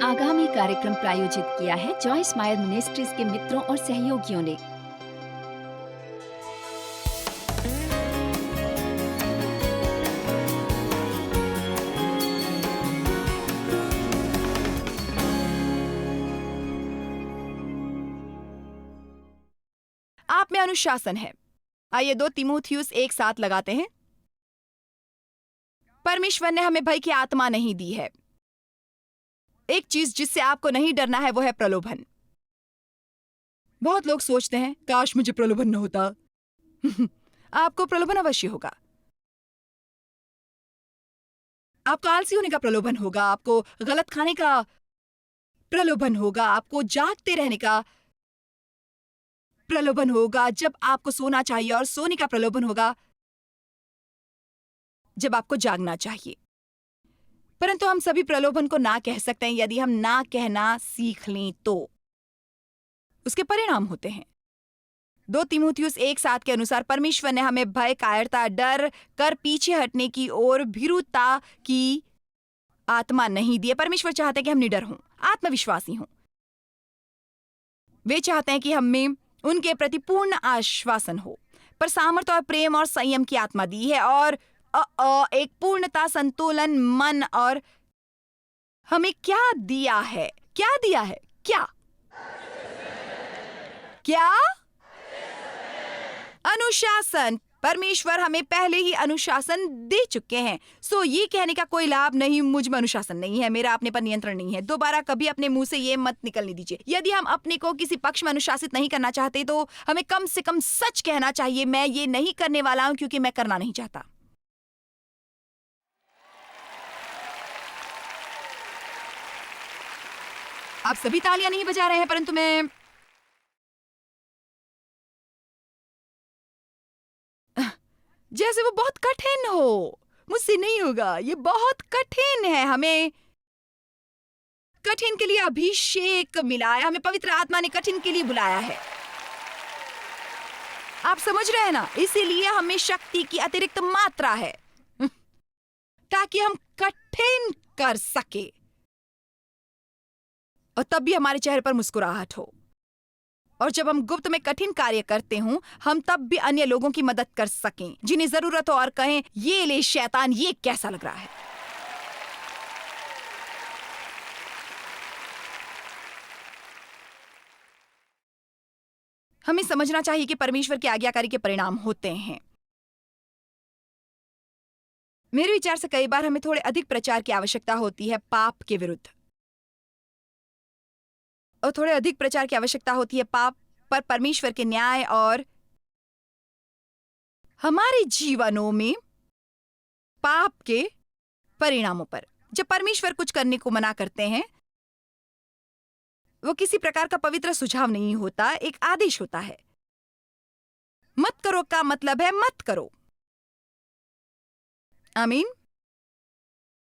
आगामी कार्यक्रम प्रायोजित किया है जॉयस मायर मिनिस्ट्रीज के मित्रों और सहयोगियों ने। आप में अनुशासन है। आइए 2 तीमुथियुस एक साथ लगाते हैं। परमेश्वर ने हमें भय की आत्मा नहीं दी है। एक चीज जिससे आपको नहीं डरना है वो है प्रलोभन। बहुत लोग सोचते हैं काश मुझे प्रलोभन न होता। आपको प्रलोभन अवश्य होगा। आपको आलसी होने का प्रलोभन होगा, आपको गलत खाने का प्रलोभन होगा, आपको जागते रहने का प्रलोभन होगा जब आपको सोना चाहिए, और सोने का प्रलोभन होगा जब आपको जागना चाहिए। परंतु हम सभी प्रलोभन को ना कह सकते हैं। यदि हम ना कहना सीख लें तो उसके परिणाम होते हैं। 2 तीमुथियुस 1:7 के अनुसार परमेश्वर ने हमें भय, कायरता, डर कर पीछे हटने की और भीरुता की आत्मा नहीं दी है। परमेश्वर चाहते हैं कि हम निडर हों, आत्मविश्वासी हों। वे चाहते हैं कि हमें उनके प्रति पूर्ण आश्वासन हो, पर सामर्थ्य और प्रेम और संयम की आत्मा दी है, और एक पूर्णता, संतुलन, मन। और हमें क्या दिया है? क्या दिया है? क्या क्या? अनुशासन। परमेश्वर हमें पहले ही अनुशासन दे चुके हैं। सो ये कहने का कोई लाभ नहीं मुझ में अनुशासन नहीं है, मेरा अपने पर नियंत्रण नहीं है। दोबारा कभी अपने मुंह से ये मत निकलने दीजिए। यदि हम अपने को किसी पक्ष में अनुशासित नहीं करना चाहते तो हमें कम से कम सच कहना चाहिए, मैं ये नहीं करने वाला हूं क्योंकि मैं करना नहीं चाहता। आप सभी तालियां नहीं बजा रहे हैं, परंतु मैं जैसे वो बहुत कठिन हो। मुझसे नहीं होगा, ये बहुत कठिन है। हमें कठिन के लिए अभिषेक मिला है, हमें पवित्र आत्मा ने कठिन के लिए बुलाया है। आप समझ रहे हैं ना? इसीलिए हमें शक्ति की अतिरिक्त मात्रा है ताकि हम कठिन कर सके, और तब भी हमारे चेहरे पर मुस्कुराहट हो। और जब हम गुप्त में कठिन कार्य करते हों, हम तब भी अन्य लोगों की मदद कर सकें जिन्हें जरूरत हो, और कहें ये ले शैतान, ये कैसा लग रहा है। हमें समझना चाहिए कि परमेश्वर की आज्ञाकारी के परिणाम होते हैं। मेरे विचार से कई बार हमें थोड़े अधिक प्रचार की आवश्यकता होती है पाप के विरुद्ध, और थोड़े अधिक प्रचार की आवश्यकता होती है पाप पर परमेश्वर के न्याय और हमारे जीवनों में पाप के परिणामों पर। जब परमेश्वर कुछ करने को मना करते हैं, वो किसी प्रकार का पवित्र सुझाव नहीं होता, एक आदेश होता है। मत करो का मतलब है मत करो। आमीन।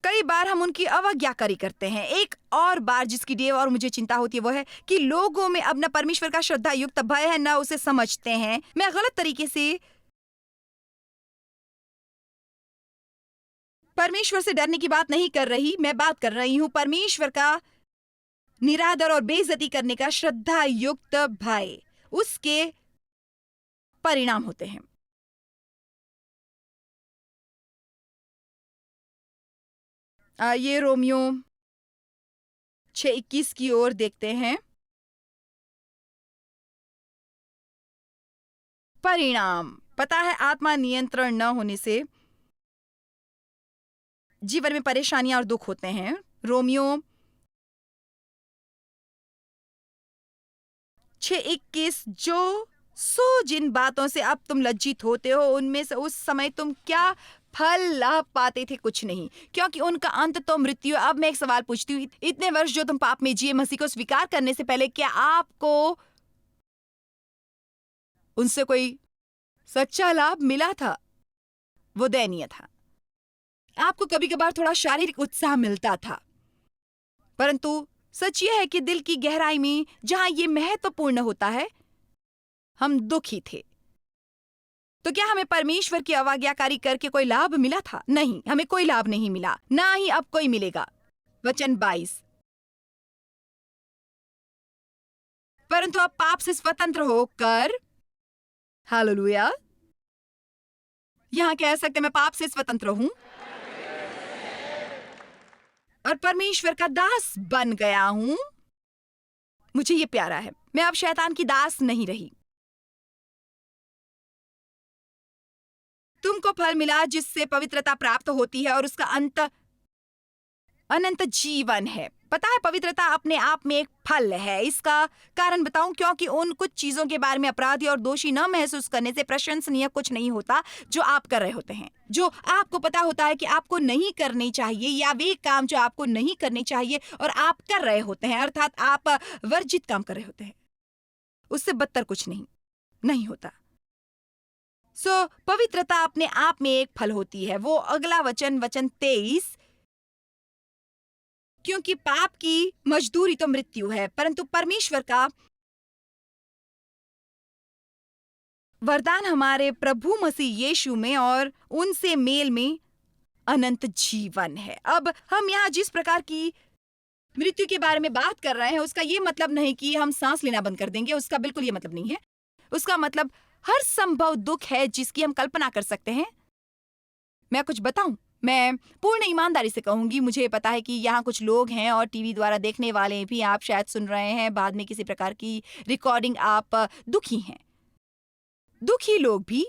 कई बार हम उनकी अवज्ञाकारी करते हैं। एक और बार जिसकी देव और मुझे चिंता होती है वो है कि लोगों में अब न परमेश्वर का श्रद्धा युक्त भय है, न उसे समझते हैं। मैं गलत तरीके से परमेश्वर से डरने की बात नहीं कर रही, मैं बात कर रही हूं परमेश्वर का निरादर और बेइज्जती करने का श्रद्धा युक्त भय। उसके परिणाम होते हैं। ये रोमियो 6:21 की ओर देखते हैं। परिणाम पता है, आत्मा नियंत्रण न होने से जीवन में परेशानियां और दुख होते हैं। रोमियो 6:21, जिन बातों से अब तुम लज्जित होते हो उनमें से उस समय तुम क्या फल लाभ पाते थे? कुछ नहीं, क्योंकि उनका अंत तो मृत्यु। अब मैं एक सवाल पूछती हूँ, इतने वर्ष जो तुम पाप में जिए मसीह को स्वीकार करने से पहले, क्या आपको उनसे कोई सच्चा लाभ मिला था? वो दयनीय था। आपको कभी कभार थोड़ा शारीरिक उत्साह मिलता था, परंतु सच यह है कि दिल की गहराई में जहां ये महत्वपूर्ण होता है, हम दुखी थे। तो क्या हमें परमेश्वर की अवज्ञाकारी करके कोई लाभ मिला था? नहीं, हमें कोई लाभ नहीं मिला, ना ही अब कोई मिलेगा। वचन 22। परंतु अब पाप से स्वतंत्र होकर, हालेलुया, यहां कह सकते मैं पाप से स्वतंत्र हूं और परमेश्वर का दास बन गया हूं। मुझे ये प्यारा है, मैं अब शैतान की दास नहीं रही। तुमको फल मिला जिससे पवित्रता प्राप्त होती है और उसका अंत अनंत जीवन है। पता है, पवित्रता अपने आप में एक फल है। इसका कारण बताऊं, क्योंकि उन कुछ चीजों के बारे में अपराधी और दोषी न महसूस करने से प्रशंसनीय कुछ नहीं होता जो आप कर रहे होते हैं, जो आपको पता होता है कि आपको नहीं करनी चाहिए, या वे काम जो आपको नहीं करने चाहिए और आप कर रहे होते हैं, अर्थात आप वर्जित काम कर रहे होते हैं। उससे बदतर कुछ नहीं होता। पवित्रता अपने आप में एक फल होती है। वो अगला वचन 23, क्योंकि पाप की मजदूरी तो मृत्यु है, परंतु परमेश्वर का वरदान हमारे प्रभु मसीह यीशु में और उनसे मेल में अनंत जीवन है। अब हम यहाँ जिस प्रकार की मृत्यु के बारे में बात कर रहे हैं, उसका ये मतलब नहीं कि हम सांस लेना बंद कर देंगे। उसका बिल्कुल ये मतलब नहीं है। उसका मतलब हर संभव दुख है जिसकी हम कल्पना कर सकते हैं। मैं कुछ बताऊं, मैं पूर्ण ईमानदारी से कहूंगी, मुझे पता है कि यहाँ कुछ लोग हैं और टीवी द्वारा देखने वाले भी, आप शायद सुन रहे हैं, बाद में किसी प्रकार की रिकॉर्डिंग, आप दुखी हैं। दुखी लोग भी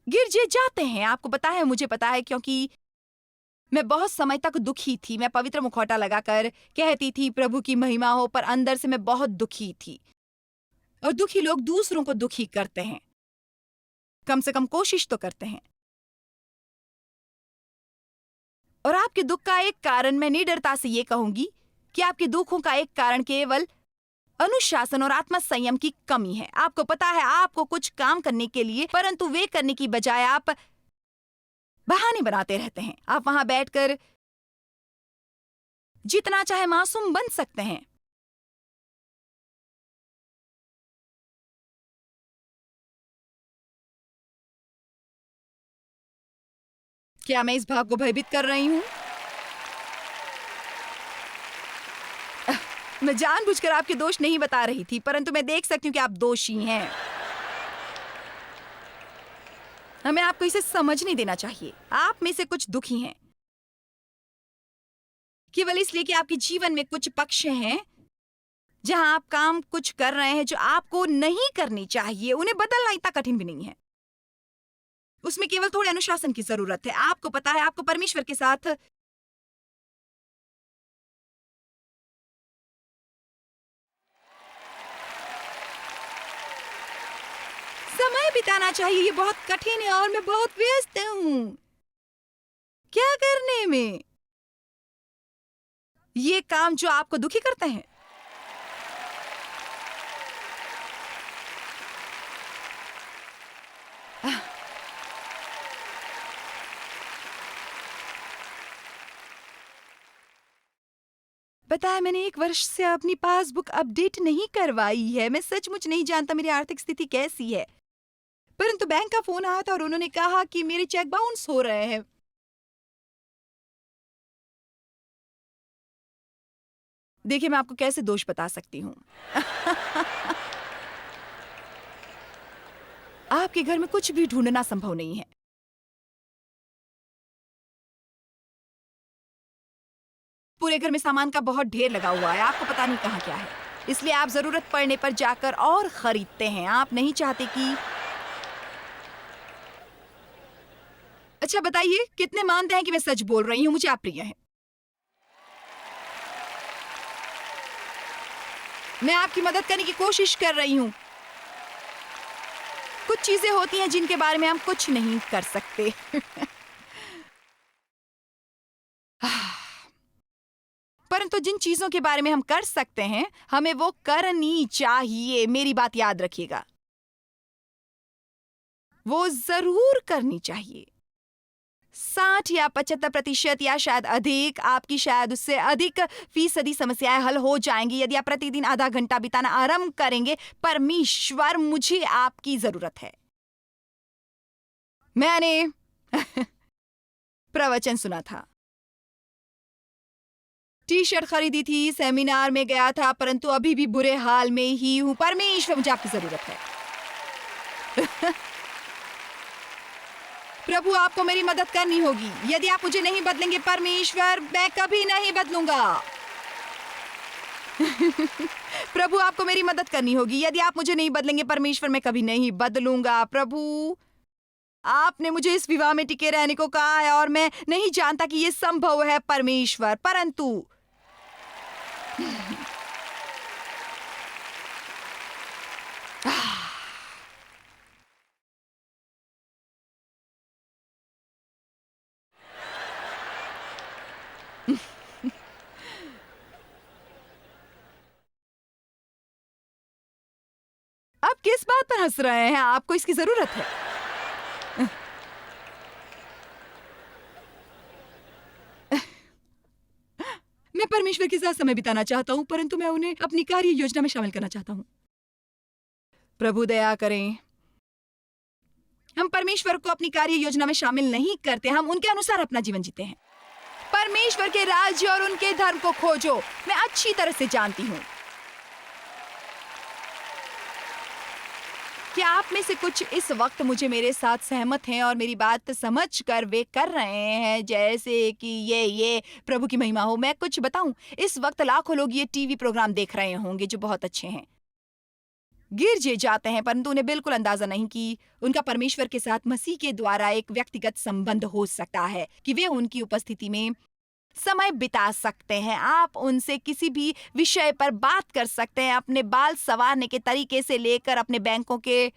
गिरजे जाते हैं। आपको पता है, मुझे पता है, क्योंकि मैं बहुत समय तक दुखी थी। मैं पवित्र मुखौटा लगाकर कहती थी प्रभु की महिमा हो, पर अंदर से मैं बहुत दुखी थी। और दुखी लोग दूसरों को दुखी करते हैं, कम से कम कोशिश तो करते हैं। और आपके दुख का एक कारण, मैं निडरता से ये कहूंगी कि आपके दुखों का एक कारण केवल अनुशासन और आत्म संयम की कमी है। आपको पता है, आपको कुछ काम करने के लिए, परंतु वे करने की बजाय आप बहाने बनाते रहते हैं। आप वहां बैठकर जितना चाहे मासूम बन सकते हैं। क्या मैं इस भाग को भयभीत कर रही हूं? मैं जानबूझकर आपके दोष नहीं बता रही थी, परंतु मैं देख सकती हूं कि आप दोषी हैं। हमें आपको इसे समझने देना चाहिए। आप में से कुछ दुखी हैं केवल इसलिए कि आपके जीवन में कुछ पक्ष हैं जहां आप काम कुछ कर रहे हैं जो आपको नहीं करनी चाहिए। उन्हें बदलना इतना कठिन भी नहीं है। उसमें केवल थोड़े अनुशासन की जरूरत है। आपको पता है, आपको परमेश्वर के साथ समय बिताना चाहिए। ये बहुत कठिन है और मैं बहुत व्यस्त हूं क्या करने में, ये काम जो आपको दुखी करते हैं। पता है, मैंने 1 वर्ष से अपनी पासबुक अपडेट नहीं करवाई है। मैं सचमुच नहीं जानता मेरी आर्थिक स्थिति कैसी है, परंतु बैंक का फोन आया था और उन्होंने कहा कि मेरे चेक बाउंस हो रहे हैं। देखिए, मैं आपको कैसे दोष बता सकती हूँ। आपके घर में कुछ भी ढूंढना संभव नहीं है। पूरे घर में सामान का बहुत ढेर लगा हुआ है, आपको पता नहीं कहाँ क्या है। इसलिए आप जरूरत पड़ने पर जाकर और खरीदते हैं। आप नहीं चाहते कि अच्छा बताइए, कितने मानते हैं कि मैं सच बोल रही हूँ? मुझे आप प्रिय हैं। मैं आपकी मदद करने की कोशिश कर रही हूँ। कुछ चीजें होती हैं जिनके बारे में हम कुछ नहीं कर सकते। परंतु जिन चीजों के बारे में हम कर सकते हैं, हमें वो करनी चाहिए। मेरी बात याद रखिएगा, वो जरूर करनी चाहिए। 60 या 75% या शायद अधिक, आपकी शायद उससे अधिक फीसदी समस्याएं हल हो जाएंगी यदि आप प्रतिदिन आधा घंटा बिताना आरंभ करेंगे। परमेश्वर, मुझे आपकी जरूरत है। मैंने प्रवचन सुना था, टी शर्ट खरीदी थी, सेमिनार में गया था, परंतु अभी भी बुरे हाल में ही हूँ। परमेश्वर, मुझे आपकी जरूरत है। प्रभु, आपको मेरी मदद करनी होगी। यदि आप मुझे नहीं बदलेंगे परमेश्वर, मैं कभी नहीं बदलूंगा। प्रभु, आपको मेरी मदद करनी होगी। यदि आप मुझे नहीं बदलेंगे परमेश्वर, मैं कभी नहीं बदलूंगा। प्रभु, आपने मुझे इस विवाह में टिके रहने को कहा है और मैं नहीं जानता कि यह संभव है परमेश्वर, परंतु आप किस बात पर हंस रहे हैं? आपको इसकी जरूरत है। मैं परमेश्वर के साथ समय बिताना चाहता हूं, परंतु मैं उन्हें अपनी कार्य योजना में शामिल करना चाहता हूं। प्रभु दया करें। हम परमेश्वर को अपनी कार्य योजना में शामिल नहीं करते, हम उनके अनुसार अपना जीवन जीते हैं। परमेश्वर के राज्य और उनके धर्म को खोजो। मैं अच्छी तरह से जानती हूं। क्या आप में से कुछ इस वक्त मुझे मेरे साथ सहमत हैं और मेरी बात समझकर वे कर रहे हैं जैसे कि ये प्रभु की महिमा हो? मैं कुछ बताऊं, इस वक्त लाखों लोग ये टीवी प्रोग्राम देख रहे होंगे जो बहुत अच्छे हैं, गिरजे जाते हैं, परंतु उन्हें बिल्कुल अंदाजा नहीं कि उनका परमेश्वर के साथ मसीह के द्वारा एक व्यक्तिगत संबंध हो सकता है, कि वे उनकी उपस्थिति में समय बिता सकते हैं। आप उनसे किसी भी विषय पर बात कर सकते हैं, अपने बाल संवारने के तरीके से लेकर अपने बैंकों के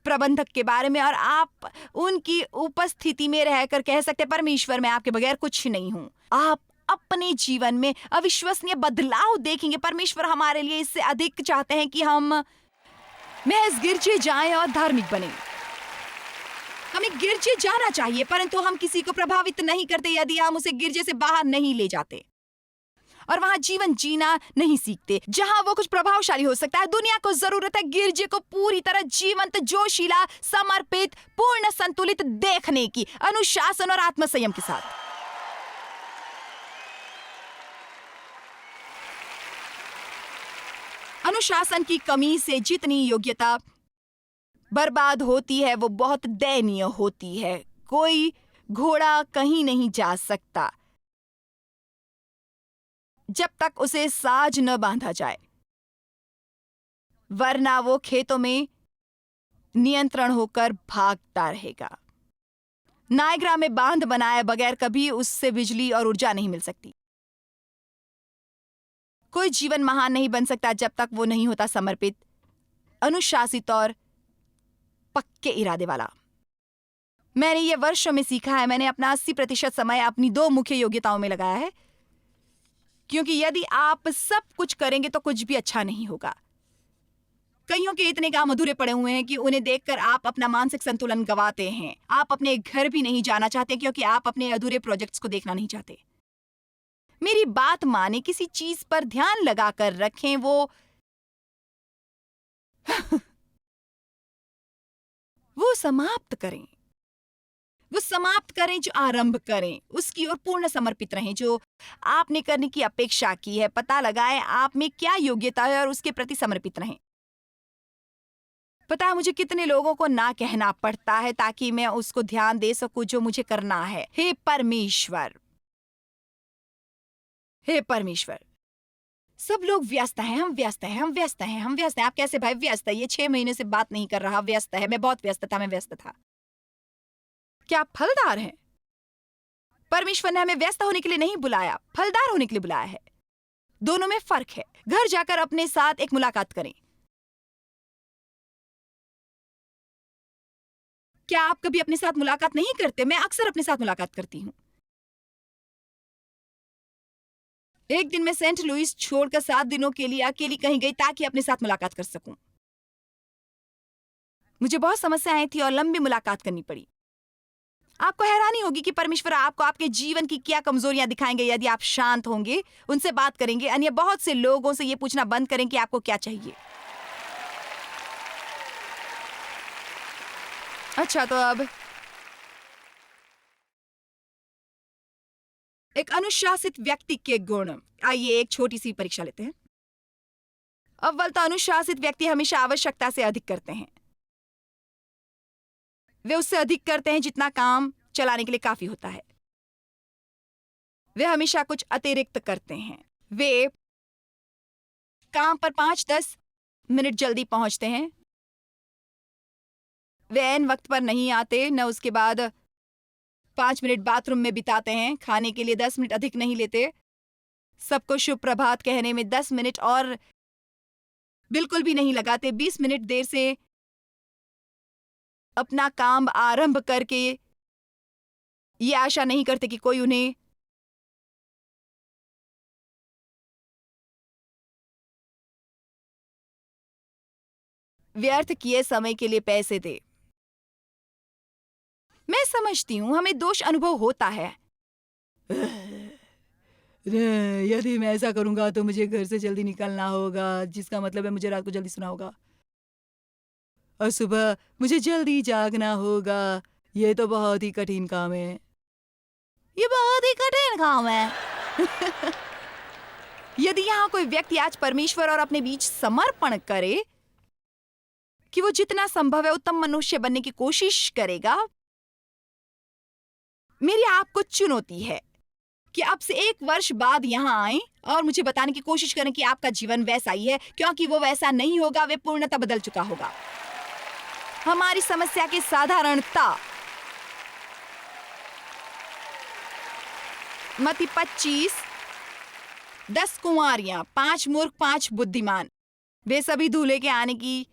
प्रबंधक के बारे में, और आप उनकी उपस्थिति में रहकर कह सकते हैं, परमेश्वर, मैं आपके बगैर कुछ नहीं हूं। आप अपने जीवन में अविश्वसनीय बदलाव देखेंगे। परमेश्वर हमारे लिए इससे अधिक चाहते हैं कि हम महज गिरजे जाएं और धार्मिक बने। हमें गिरजे जाना चाहिए, परंतु हम किसी को प्रभावित नहीं करते यदि हम उसे गिरजे से बाहर नहीं ले जाते और वहां जीवन जीना नहीं सीखते जहां वो कुछ प्रभावशाली हो सकता है। दुनिया को जरूरत है गिरजे को पूरी तरह जीवंत, जोशीला, समर्पित, पूर्ण संतुलित देखने की, अनुशासन और आत्मसंयम के साथ। अनुशासन की कमी से जितनी योग्यता बर्बाद होती है वो बहुत दयनीय होती है। कोई घोड़ा कहीं नहीं जा सकता जब तक उसे साज न बांधा जाए, वरना वो खेतों में नियंत्रण होकर भागता रहेगा। नायग्रा में बांध बनाए बगैर कभी उससे बिजली और ऊर्जा नहीं मिल सकती। कोई जीवन महान नहीं बन सकता जब तक वो नहीं होता समर्पित, अनुशासित और पक्के इरादे वाला। मैंने ये वर्षों में सीखा है। मैंने अपना 80% समय अपनी 2 मुख्य योग्यताओं में लगाया है, क्योंकि यदि आप सब कुछ करेंगे तो कुछ भी अच्छा नहीं होगा। कईयों के इतने काम अधूरे पड़े हुए हैं कि उन्हें देखकर आप अपना मानसिक संतुलन गंवाते हैं। आप अपने घर भी नहीं जाना चाहते क्योंकि आप अपने अधूरे प्रोजेक्ट्स को देखना नहीं चाहते। मेरी बात माने, किसी चीज पर ध्यान लगाकर रखें, वो समाप्त करें। वो समाप्त करें जो आरंभ करें। उसकी ओर पूर्ण समर्पित रहें जो आपने करने की अपेक्षा की है। पता लगाएं आप में क्या योग्यता है और उसके प्रति समर्पित रहें। पता है मुझे कितने लोगों को ना कहना पड़ता है ताकि मैं उसको ध्यान दे सकूं जो मुझे करना है। हे परमेश्वर, हे परमेश्वर, सब लोग व्यस्त हैं, हम व्यस्त हैं, हम व्यस्त हैं, हम व्यस्त हैं। आप कैसे भाई व्यस्त है? ये 6 महीने से बात नहीं कर रहा, व्यस्त है। मैं बहुत व्यस्त था, मैं व्यस्त था। क्या आप फलदार हैं? परमेश्वर ने हमें व्यस्त होने के लिए नहीं बुलाया, फलदार होने के लिए बुलाया है। दोनों में फर्क है। घर जाकर अपने साथ एक मुलाकात करें। क्या आप कभी अपने साथ मुलाकात नहीं करते? मैं अक्सर अपने साथ मुलाकात करती हूं। एक दिन मैं सेंट लुइस छोड़कर 7 दिनों के लिए अकेली कहीं गई ताकि अपने साथ मुलाकात कर सकूं। मुझे बहुत समस्याएं थी और लंबी मुलाकात करनी पड़ी। आपको हैरानी होगी कि परमेश्वर आपको आपके जीवन की क्या कमजोरियां दिखाएंगे यदि आप शांत होंगे, उनसे बात करेंगे। अन्य बहुत से लोगों से ये पूछना बंद करें कि आपको क्या चाहिए। अच्छा, तो अब एक अनुशासित व्यक्ति के गुण। आइए एक छोटी सी परीक्षा लेते हैं। अव्वल तो अनुशासित व्यक्ति हमेशा आवश्यकता से अधिक करते हैं। वे उससे अधिक करते हैं जितना काम चलाने के लिए काफी होता है। वे हमेशा कुछ अतिरिक्त करते हैं। वे काम पर 5-10 मिनट जल्दी पहुंचते हैं। वे ऐन वक्त पर नहीं आते, न उसके बाद 5 मिनट बाथरूम में बिताते हैं। खाने के लिए 10 मिनट अधिक नहीं लेते। सबको शुभ प्रभात कहने में 10 मिनट और बिल्कुल भी नहीं लगाते। 20 मिनट देर से अपना काम आरंभ करके ये आशा नहीं करते कि कोई उन्हें व्यर्थ किए समय के लिए पैसे दे। मैं समझती हूं हमें दोष अनुभव होता है। यदि मैं ऐसा करूंगा तो मुझे घर से जल्दी निकलना होगा, जिसका मतलब है मुझे रात को जल्दी सोना होगा और सुबह मुझे जल्दी जागना होगा। ये तो बहुत ही कठिन काम है। ये बहुत ही कठिन काम है। यदि यहाँ कोई व्यक्ति आज परमेश्वर और अपने बीच समर्पण करे कि वो जितना संभव है उत्तम मनुष्य बनने की कोशिश करेगा, मेरी आपको चुनौती है कि अब से 1 वर्ष बाद यहाँ आएं और मुझे बताने की कोशिश करें कि आपका जीवन वैसा ही है, क्योंकि वो वैसा नहीं होगा। वे पूर्णतः बदल चुका होगा। हमारी समस्या की साधारणता। मत्ती 25, 10 कुंवारियां, 5 मूर्ख, 5 बुद्धिमान। वे सभी दूल्हे के आने की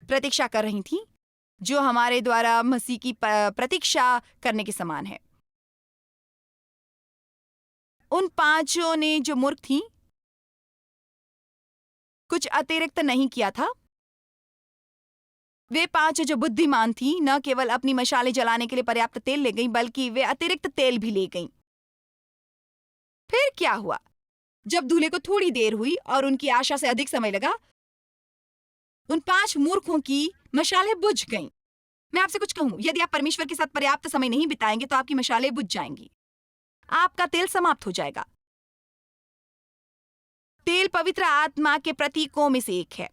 प्रतीक्षा कर रही थीं, जो हमारे द्वारा मसीह की प्रतीक्षा करने के समान है। उन 5 ने जो मूर्ख थीं, कुछ अतिरिक्त नहीं किया था। वे 5 जो बुद्धिमान थीं, न केवल अपनी मशालें जलाने के लिए पर्याप्त तेल ले गईं, बल्कि वे अतिरिक्त तेल भी ले गईं। फिर क्या हुआ? जब दूल्हे को थोड़ी देर हुई और उनकी आशा से अधिक समय लगा, उन 5 मूर्खों की मशालें बुझ गईं। मैं आपसे कुछ कहूं, यदि आप परमेश्वर के साथ पर्याप्त समय नहीं बिताएंगे तो आपकी मशालें बुझ जाएंगी। आपका तेल समाप्त हो जाएगा। तेल पवित्र आत्मा के प्रतीकों में से एक है।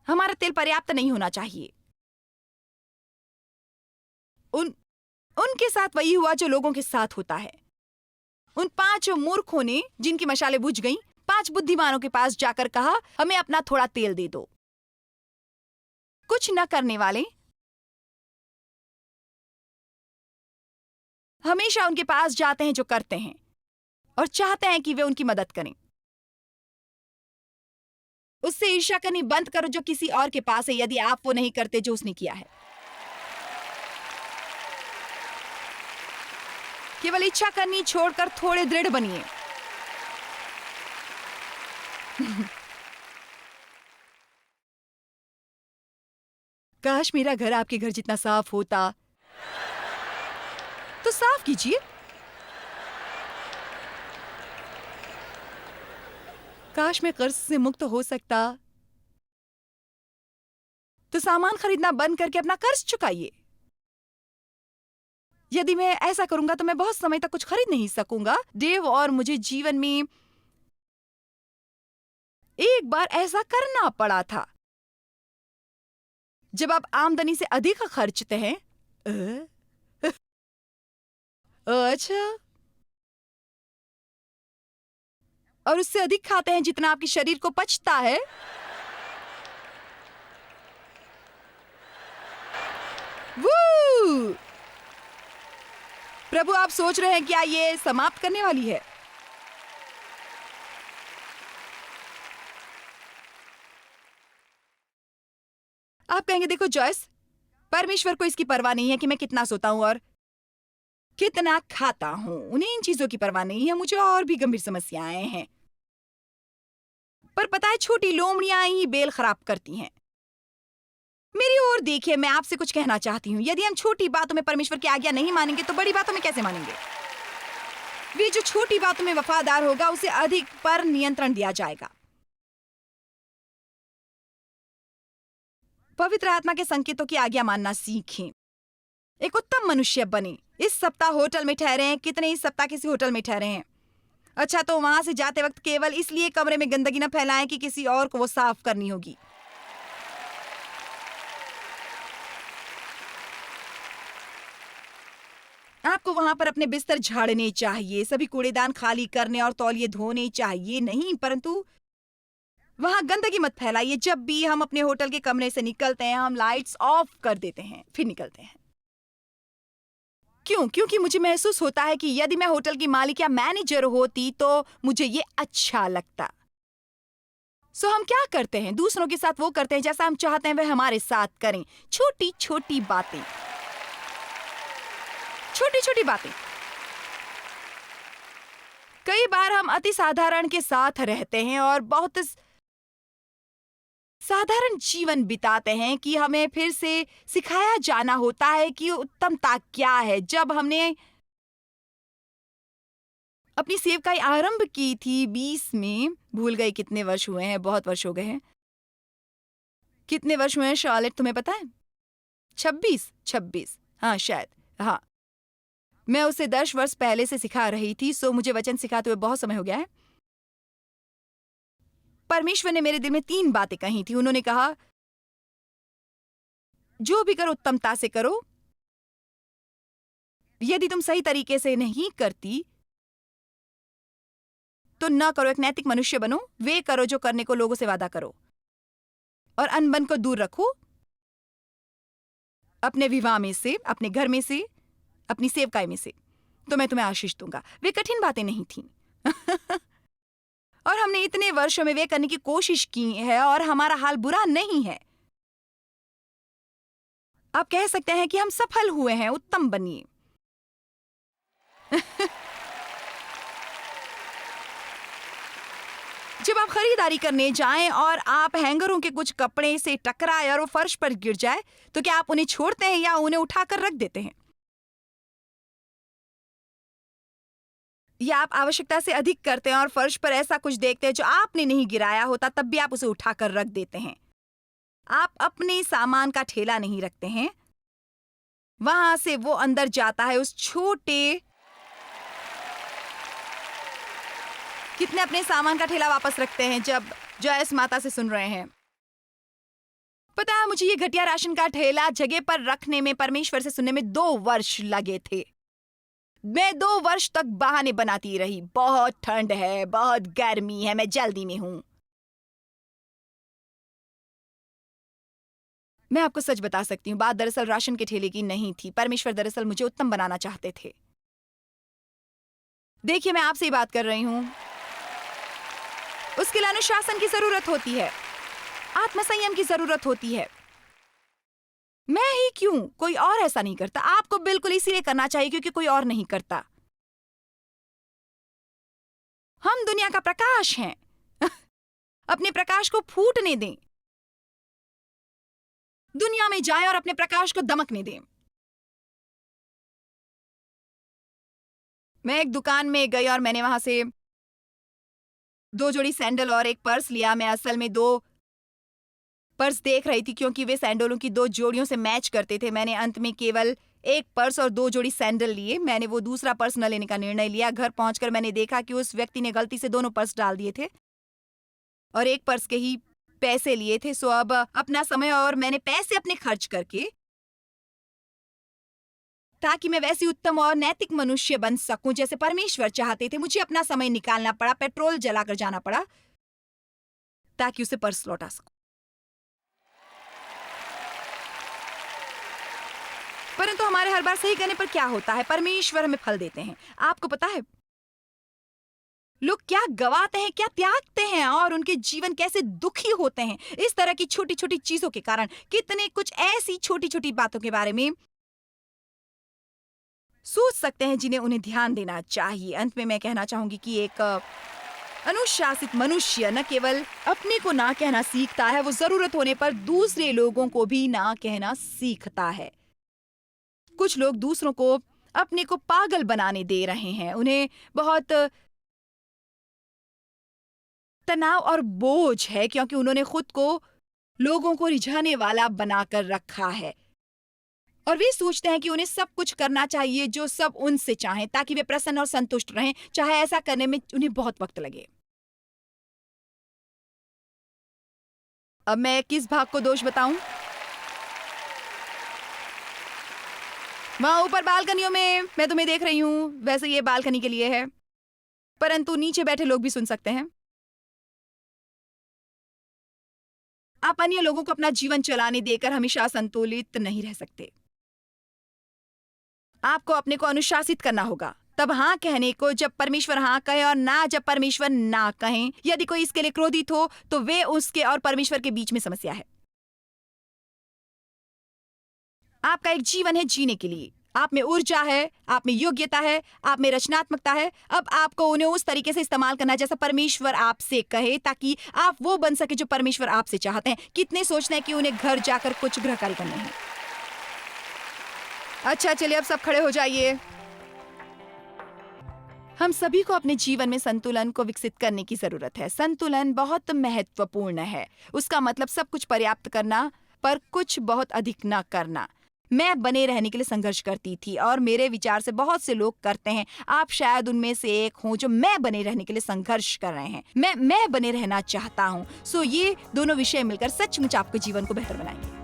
हमारा तेल पर्याप्त नहीं होना चाहिए। उनके साथ वही हुआ जो लोगों के साथ होता है। उन 5 मूर्खों ने, जिनकी मशालें बुझ गईं, 5 बुद्धिमानों के पास जाकर कहा, हमें अपना थोड़ा तेल दे दो। कुछ न करने वाले हमेशा उनके पास जाते हैं जो करते हैं और चाहते हैं कि वे उनकी मदद करें। उससे ईर्ष्या करनी बंद करो जो किसी और के पास है, यदि आप वो नहीं करते जो उसने किया है। केवल इच्छा करनी छोड़कर थोड़े दृढ़ बनिए। काश मेरा घर आपके घर जितना साफ होता। तो साफ कीजिए। काश मैं कर्ज से मुक्त हो सकता। तो सामान खरीदना बंद करके अपना कर्ज चुकाइए। यदि मैं ऐसा करूंगा तो मैं बहुत समय तक कुछ खरीद नहीं सकूंगा। देव और मुझे जीवन में एक बार ऐसा करना पड़ा था। जब आप आमदनी से अधिक खर्चते हैं। अच्छा। और उससे अधिक खाते हैं जितना आपके शरीर को पचता है। वू! प्रभु, आप सोच रहे हैं क्या ये समाप्त करने वाली है? आप कहेंगे, देखो जॉयस, परमेश्वर को इसकी परवाह नहीं है कि मैं कितना सोता हूं और कितना खाता हूं। उन्हें इन चीजों की परवाह नहीं है। मुझे और भी गंभीर समस्याएं हैं। पर पता है, छोटी लोमड़ियां ही बेल खराब करती हैं। मेरी ओर देखिए, मैं आपसे कुछ कहना चाहती हूं। यदि हम छोटी बातों में परमेश्वर की आज्ञा नहीं मानेंगे तो बड़ी बातों में कैसे मानेंगे? वे जो छोटी बातों में वफादार होगा उसे अधिक पर नियंत्रण दिया जाएगा। पवित्र आत्मा के संकेतों की आज्ञा मानना सीखें। एक उत्तम मनुष्य बने। इस सप्ताह होटल में ठहरे हैं, कितने इस सप्ताह किसी होटल में ठहरे हैं। अच्छा, तो वहां से जाते वक्त केवल इसलिए कमरे में गंदगी न फैलाएं कि किसी और को वो साफ करनी होगी। आपको वहां पर अपने बिस्तर झाड़ने चाहिए, सभी कूड़ेदान खाली करने और तौलिए धोने चाहिए नहीं, परंतु वहां गंदगी मत फैलाइए। जब भी हम अपने होटल के कमरे से निकलते हैं, हम लाइट्स ऑफ कर देते हैं, फिर निकलते हैं। क्यों? क्योंकि मुझे महसूस होता है कि यदि मैं होटल की मालिक या मैनेजर होती तो मुझे ये अच्छा लगता। सो हम क्या करते हैं? दूसरों के साथ वो करते हैं जैसा हम चाहते हैं वह हमारे साथ करें। छोटी छोटी बातें, छोटी छोटी बातें। कई बार हम अति साधारण के साथ रहते हैं और बहुत साधारण जीवन बिताते हैं कि हमें फिर से सिखाया जाना होता है कि उत्तमता क्या है। जब हमने अपनी सेवकाई आरंभ की थी 20 में, भूल गई कितने वर्ष हुए हैं, बहुत वर्ष हो गए हैं। कितने वर्ष हुए हैं शार्लेट, तुम्हें पता है? 26, हाँ शायद, हाँ। मैं उसे 10 वर्ष पहले से सिखा रही थी, सो मुझे वचन सिखाते हुए बहुत समय हो गया है। परमेश्वर ने मेरे दिल में 3 बातें कही थी। उन्होंने कहा, जो भी करो उत्तमता से करो। यदि तुम सही तरीके से नहीं करती तो न करो, एक नैतिक मनुष्य बनो। वे करो जो करने को लोगों से वादा करो, और अनबन को दूर रखो अपने विवाह में से, अपने घर में से, अपनी सेवकाई में से, तो मैं तुम्हें आशीष दूंगा। वे कठिन बातें नहीं थीं। और हमने इतने वर्षों में वे करने की कोशिश की है और हमारा हाल बुरा नहीं है। आप कह सकते हैं कि हम सफल हुए हैं। उत्तम बनिए। जब आप खरीदारी करने जाएं और आप हैंगरों के कुछ कपड़े से टकराए और वो फर्श पर गिर जाए, तो क्या आप उन्हें छोड़ते हैं या उन्हें उठाकर रख देते हैं? या आप आवश्यकता से अधिक करते हैं और फर्श पर ऐसा कुछ देखते हैं जो आपने नहीं गिराया होता, तब भी आप उसे उठाकर रख देते हैं? आप अपने सामान का ठेला नहीं रखते हैं, वहां से वो अंदर जाता है उस छोटे। कितने अपने सामान का ठेला वापस रखते हैं जब जॉयस माता से सुन रहे हैं? पता है, मुझे ये घटिया राशन का ठेला जगह पर रखने में परमेश्वर से सुनने में 2 वर्ष लगे थे। मैं 2 वर्ष तक बहाने बनाती रही। बहुत ठंड है, बहुत गर्मी है, मैं जल्दी में हूं। मैं आपको सच बता सकती हूँ, बात दरअसल राशन के ठेले की नहीं थी। परमेश्वर दरअसल मुझे उत्तम बनाना चाहते थे। देखिए, मैं आपसे ही बात कर रही हूँ। उसके लिए अनुशासन की जरूरत होती है, आत्मसंयम की जरूरत होती है। मैं ही क्यों, कोई और ऐसा नहीं करता। आपको बिल्कुल इसीलिए करना चाहिए क्योंकि कोई और नहीं करता। हम दुनिया का प्रकाश हैं। अपने प्रकाश को फूटने दें। दुनिया में जाएं और अपने प्रकाश को दमकने दें। मैं एक दुकान में गई और मैंने वहां से 2 जोड़ी सैंडल और एक पर्स लिया। मैं असल में 2 पर्स देख रही थी क्योंकि वे सैंडलों की 2 जोड़ियों से मैच करते थे। मैंने अंत में केवल 1 पर्स और 2 जोड़ी सैंडल लिए। मैंने वो दूसरा पर्स न लेने का निर्णय लिया। घर पहुंचकर मैंने देखा कि उस व्यक्ति ने गलती से दोनों पर्स डाल दिए थे और 1 पर्स के ही पैसे लिए थे। सो अब अपना समय और मैंने पैसे अपने खर्च करके, ताकि मैं वैसी उत्तम और नैतिक मनुष्य बन सकूं जैसे परमेश्वर चाहते थे, मुझे अपना समय निकालना पड़ा, पेट्रोल जलाकर जाना पड़ा ताकि उसे पर्स लौटा सकूं। परंतु हमारे हर बार सही करने पर क्या होता है? परमेश्वर हमें फल देते हैं। आपको पता है लोग क्या गवाते हैं, क्या त्यागते हैं और उनके जीवन कैसे दुखी होते हैं इस तरह की छोटी छोटी चीजों के कारण। कितने कुछ ऐसी छोटी छोटी बातों के बारे में सोच सकते हैं जिन्हें उन्हें ध्यान देना चाहिए। अंत में मैं कहना चाहूंगी कि एक अनुशासित मनुष्य न केवल अपने को ना कहना सीखता है, वो जरूरत होने पर दूसरे लोगों को भी ना कहना सीखता है। कुछ लोग दूसरों को अपने को पागल बनाने दे रहे हैं। उन्हें बहुत तनाव और बोझ है क्योंकि उन्होंने खुद को लोगों को रिझाने वाला बनाकर रखा है। और वे सोचते हैं कि उन्हें सब कुछ करना चाहिए जो सब उनसे चाहें ताकि वे प्रसन्न और संतुष्ट रहें, चाहे ऐसा करने में उन्हें बहुत वक्त लगे। अब मैं किस भाग को दोष बताऊं? वहां ऊपर बालकनियों में मैं तुम्हें देख रही हूं, वैसे ये बालकनी के लिए है, परंतु नीचे बैठे लोग भी सुन सकते हैं। आप अन्य लोगों को अपना जीवन चलाने देकर हमेशा संतुलित नहीं रह सकते। आपको अपने को अनुशासित करना होगा, तब हाँ कहने को जब परमेश्वर हाँ कहे और ना जब परमेश्वर ना कहें। यदि कोई इसके लिए क्रोधित हो तो वे उसके और परमेश्वर के बीच में समस्या है। आपका एक जीवन है जीने के लिए, आप में ऊर्जा है, आप में योग्यता है, आप में रचनात्मकता है। अब आपको उन्हें उस तरीके से इस्तेमाल करना जैसा परमेश्वर आपसे कहे, ताकि आप वो बन सके जो परमेश्वर आपसे चाहते हैं। कितने सोचते हैं कि उन्हें घर जाकर कुछ गृह कार्य करने हैं। अच्छा चलिए अब सब खड़े हो जाइए। हम सभी को अपने जीवन में संतुलन को विकसित करने की जरूरत है। संतुलन बहुत महत्वपूर्ण है। उसका मतलब सब कुछ पर्याप्त करना पर कुछ बहुत अधिक न करना। मैं बने रहने के लिए संघर्ष करती थी और मेरे विचार से बहुत से लोग करते हैं। आप शायद उनमें से एक हों जो मैं बने रहने के लिए संघर्ष कर रहे हैं। मैं बने रहना चाहता हूँ। सो ये दोनों विषय मिलकर सचमुच आपके जीवन को बेहतर बनाएंगे।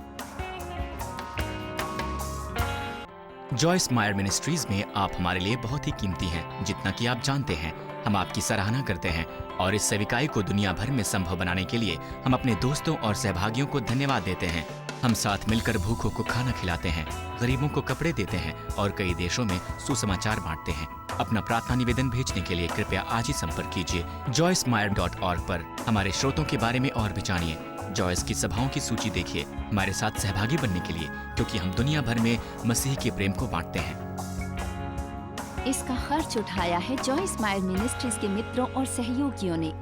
जॉयस मायर मिनिस्ट्रीज में आप हमारे लिए बहुत ही कीमती हैं, जितना कि आप जानते हैं। हम आपकी सराहना करते हैं और इस सेविकाई को दुनिया भर में संभव बनाने के लिए हम अपने दोस्तों और सहभागियों को धन्यवाद देते हैं। हम साथ मिलकर भूखों को खाना खिलाते हैं, गरीबों को कपड़े देते हैं और कई देशों में सुसमाचार बांटते हैं। अपना प्रार्थना निवेदन भेजने के लिए कृपया आज ही संपर्क कीजिए joycemeyer.org पर। हमारे स्रोतों के बारे में और भी जानिए। जॉयस की सभाओं की सूची देखिए हमारे साथ सहभागी बनने के लिए, क्योंकि हम दुनिया भर में मसीह के प्रेम को बांटते हैं। इसका खर्च उठाया है जॉयस मायर मिनिस्ट्रीज के मित्रों और सहयोगियों ने।